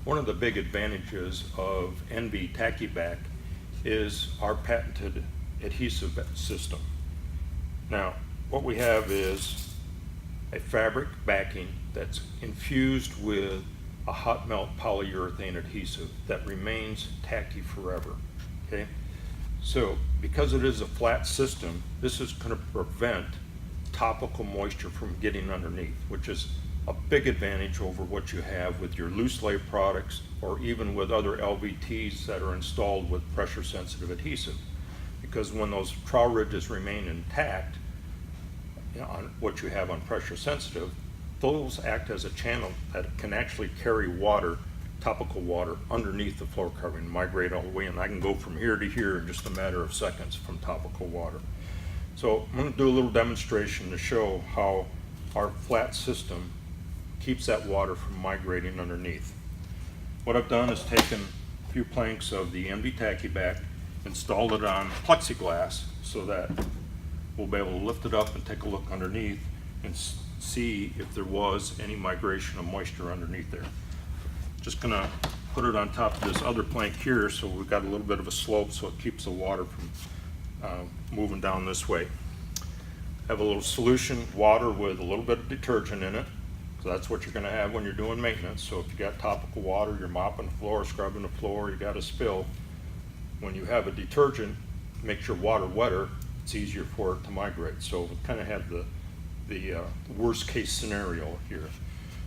One of the big advantages of ENVEE Tacky is our patented adhesive system. Now, what we have is a fabric backing that's infused with a hot melt polyurethane adhesive that remains tacky forever. Okay, so because it is a flat system, this is going to prevent topical moisture from getting underneath, which is a big advantage over what you have with your loose lay products or even with other LVTs that are installed with pressure sensitive adhesive. Because when those trowel ridges remain intact, on what you have on pressure sensitive, those act as a channel that can actually carry water, topical water, underneath the floor covering, migrate all the way, and I can go from here to here in just a matter of seconds from topical water. So I'm going to do a little demonstration to show how our flat system keeps that water from migrating underneath. What I've done is taken a few planks of the ENVEE Tacky, installed it on plexiglass so that we'll be able to lift it up and take a look underneath and see if there was any migration of moisture underneath there. Just gonna put it on top of this other plank here so we've got a little bit of a slope so it keeps the water from moving down this way. Have a little solution, water with a little bit of detergent in it. So that's what you're going to have when you're doing maintenance. So if you got topical water, you're mopping the floor, scrubbing the floor, you got a spill. When you have a detergent, makes your water wetter, it's easier for it to migrate. So we kind of have the worst case scenario here.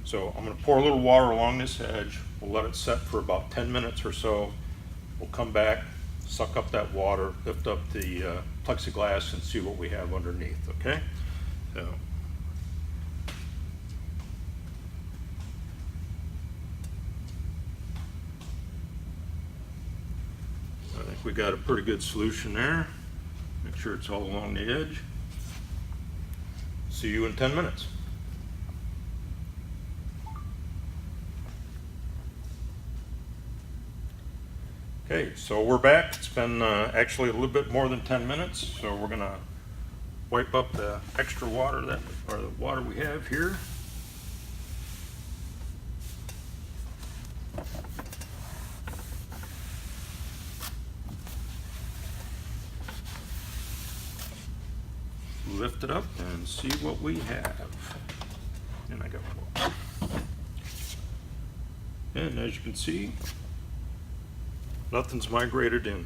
So I'm going to pour a little water along this edge. We'll let it set for about 10 minutes or so. We'll come back, suck up that water, lift up the plexiglass and see what we have underneath, okay? So. I think we got a pretty good solution there. Make sure it's all along the edge. See you in 10 minutes. Okay, so we're back. It's been actually a little bit more than 10 minutes, so we're gonna wipe up the extra water the water we have here. Lift it up and see what we have. And I got water. And as you can see, nothing's migrated in.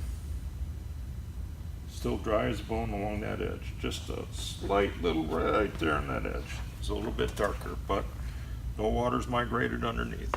Still dry as a bone along that edge. Just a slight little right there on that edge. It's a little bit darker, but no water's migrated underneath.